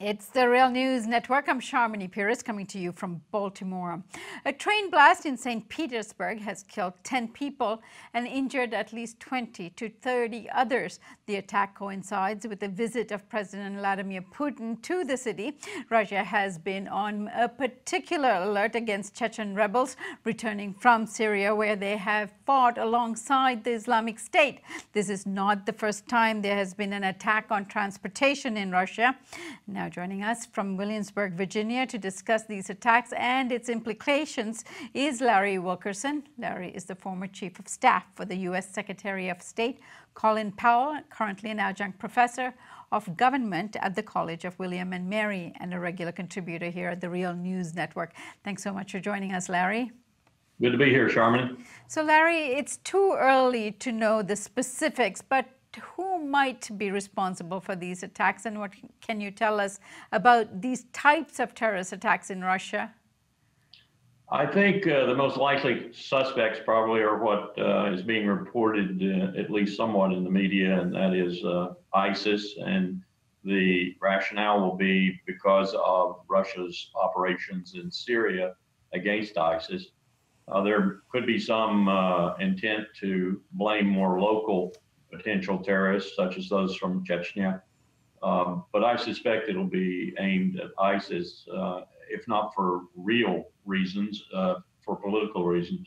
It's the Real News Network. I'm Sharmini Pires coming to you from Baltimore. A train blast in St. Petersburg has killed 10 people and injured at least 20 to 30 others. The attack coincides with the visit of President Vladimir Putin to the city. Russia has been on a particular alert against Chechen rebels returning from Syria, where they have fought alongside the Islamic State. This is not the first time there has been an attack on transportation in Russia. Now joining us from Williamsburg, Virginia to discuss these attacks and its implications is Larry Wilkerson. Larry is the former chief of staff for the U.S. Secretary of State, Colin Powell, currently an adjunct professor of government at the College of William and Mary and a regular contributor here at the Real News Network. Thanks so much for joining us, Larry. Good to be here, Sharmini. So, Larry, it's too early to know the specifics, but who might be responsible for these attacks, and what can you tell us about these types of terrorist attacks in Russia? I think the most likely suspects probably are what is being reported, at least somewhat in the media, and that is ISIS. And the rationale will be because of Russia's operations in Syria against ISIS. There could be some intent to blame more local potential terrorists, such as those from Chechnya. But I suspect it'll be aimed at ISIS, if not for real reasons, for political reasons.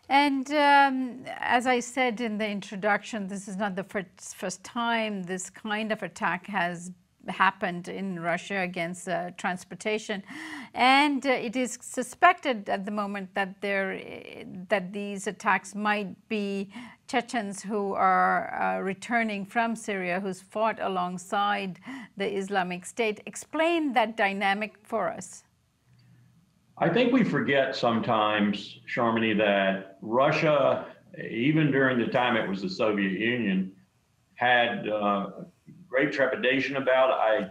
And as I said in the introduction, this is not the first time this kind of attack has happened in Russia against transportation, and it is suspected at the moment that these attacks might be Chechens who are returning from Syria, who's fought alongside the Islamic State. Explain that dynamic for us. I think we forget sometimes, Sharmini, that Russia, even during the time it was the Soviet Union, had great trepidation about, I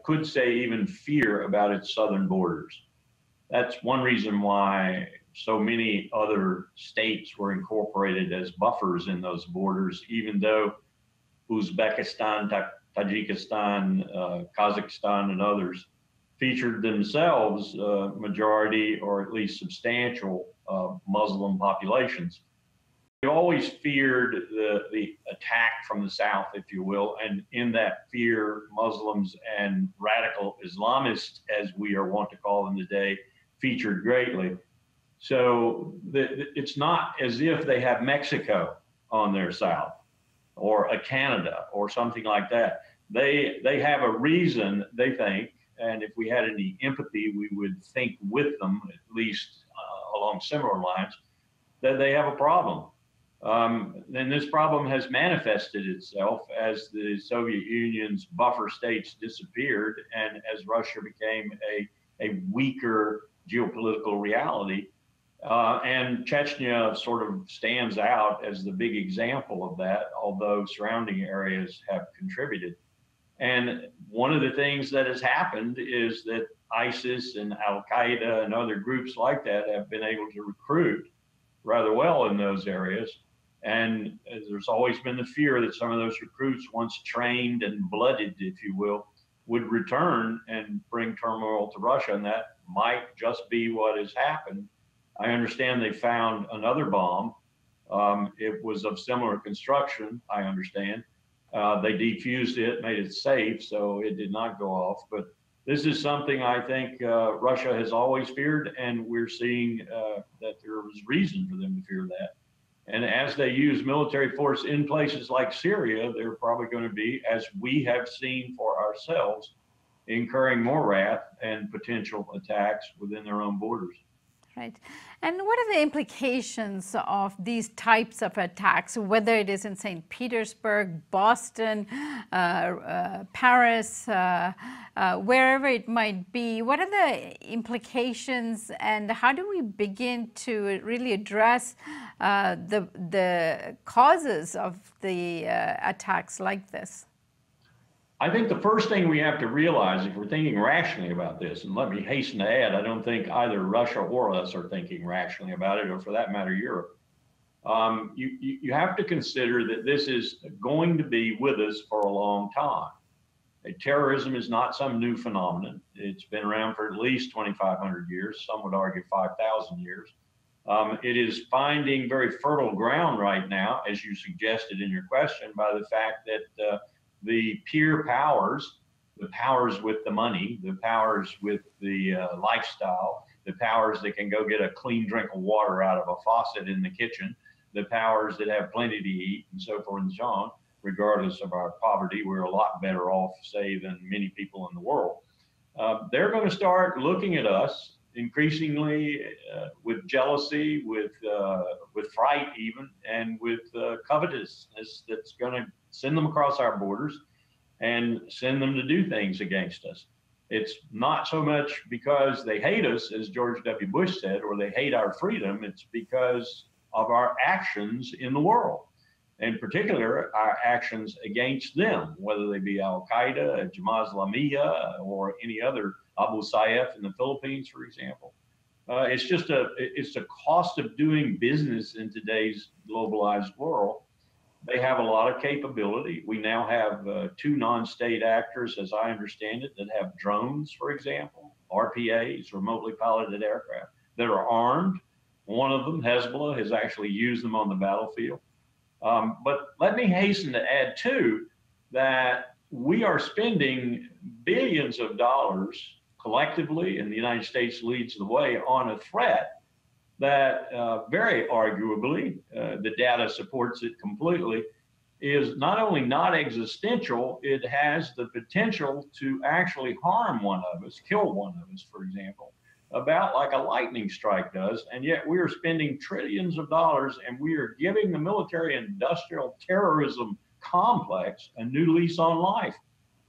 could say even fear about its southern borders. That's one reason why so many other states were incorporated as buffers in those borders, even though Uzbekistan, Tajikistan, Kazakhstan, and others featured themselves majority or at least substantial Muslim populations. We always feared the attack from the south, if you will, and in that fear, Muslims and radical Islamists, as we are wont to call them today, featured greatly. So it's not as if they have Mexico on their south or a Canada or something like that. They have a reason, they think, and if we had any empathy, we would think with them, at least along similar lines, that they have a problem. And this problem has manifested itself as the Soviet Union's buffer states disappeared and as Russia became a weaker geopolitical reality. And Chechnya sort of stands out as the big example of that, although surrounding areas have contributed. And one of the things that has happened is that ISIS and Al-Qaeda and other groups like that have been able to recruit rather well in those areas. And there's always been the fear that some of those recruits, once trained and blooded, if you will, would return and bring turmoil to Russia. And that might just be what has happened. I understand they found another bomb. It was of similar construction, I understand. They defused it, made it safe, so it did not go off. But this is something I think Russia has always feared, and we're seeing that there was reason for them to fear that. And as they use military force in places like Syria, they're probably going to be, as we have seen for ourselves, incurring more wrath and potential attacks within their own borders. Right. And what are the implications of these types of attacks, whether it is in St. Petersburg, Boston, Paris, wherever it might be? What are the implications, and how do we begin to really address the causes of the attacks like this? I think the first thing we have to realize, if we're thinking rationally about this, and let me hasten to add, I don't think either Russia or us are thinking rationally about it, or for that matter, Europe. You have to consider that this is going to be with us for a long time. Terrorism is not some new phenomenon. It's been around for at least 2,500 years. Some would argue 5,000 years. It is finding very fertile ground right now, as you suggested in your question, by the fact that the peer powers, the powers with the money, the powers with the lifestyle, the powers that can go get a clean drink of water out of a faucet in the kitchen, the powers that have plenty to eat, and so forth and so on, regardless of our poverty, we're a lot better off, say, than many people in the world. They're going to start looking at us increasingly with jealousy, with fright even, and with covetousness that's going to send them across our borders and send them to do things against us. It's not so much because they hate us, as George W. Bush said, or they hate our freedom. It's because of our actions in the world. In particular, our actions against them, whether they be Al-Qaeda, Jamaat Islamiyah, or any other, Abu Sayyaf in the Philippines, for example. It's a cost of doing business in today's globalized world. They have a lot of capability. We now have 2 non-state actors, as I understand it, that have drones, for example, RPAs, remotely piloted aircraft, that are armed. One of them, Hezbollah, has actually used them on the battlefield. But let me hasten to add, too, that we are spending billions of dollars collectively, and the United States leads the way, on a threat that very arguably, the data supports it completely, is not only not existential, it has the potential to actually harm one of us, kill one of us, for example, about like a lightning strike does. And yet we are spending trillions of dollars, and we are giving the military industrial terrorism complex a new lease on life,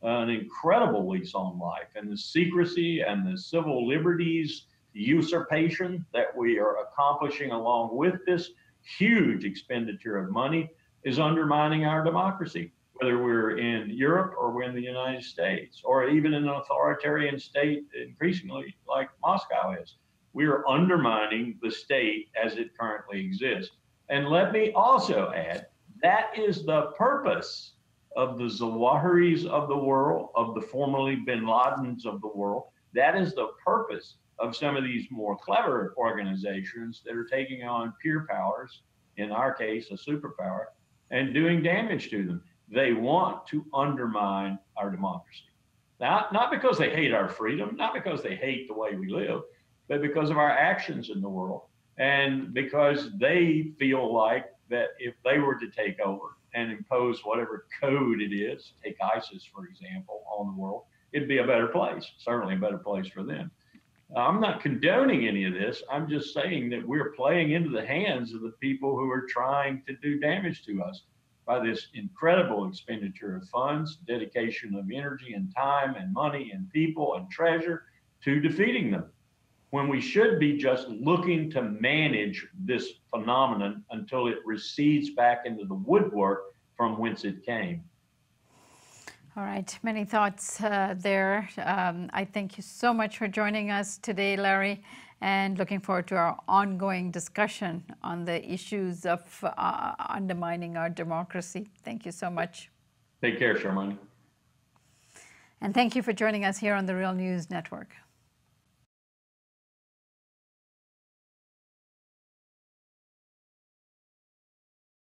an incredible lease on life. And the secrecy and the civil liberties usurpation that we are accomplishing along with this huge expenditure of money is undermining our democracy, whether we're in Europe or we're in the United States, or even in an authoritarian state increasingly like Moscow is. We are undermining the state as it currently exists. And let me also add, that is the purpose of the Zawahiris of the world, of the formerly bin Ladens of the world. That is the purpose of some of these more clever organizations that are taking on peer powers, in our case, a superpower, and doing damage to them. They want to undermine our democracy. Not because they hate our freedom, not because they hate the way we live, but because of our actions in the world. And because they feel like that if they were to take over and impose whatever code it is, take ISIS, for example, on the world, it'd be a better place, certainly a better place for them. I'm not condoning any of this. I'm just saying that we're playing into the hands of the people who are trying to do damage to us by this incredible expenditure of funds, dedication of energy and time and money and people and treasure to defeating them, when we should be just looking to manage this phenomenon until it recedes back into the woodwork from whence it came. All right, many thoughts there. I thank you so much for joining us today, Larry, and looking forward to our ongoing discussion on the issues of undermining our democracy. Thank you so much. Take care, Sharmani. And thank you for joining us here on the Real News Network.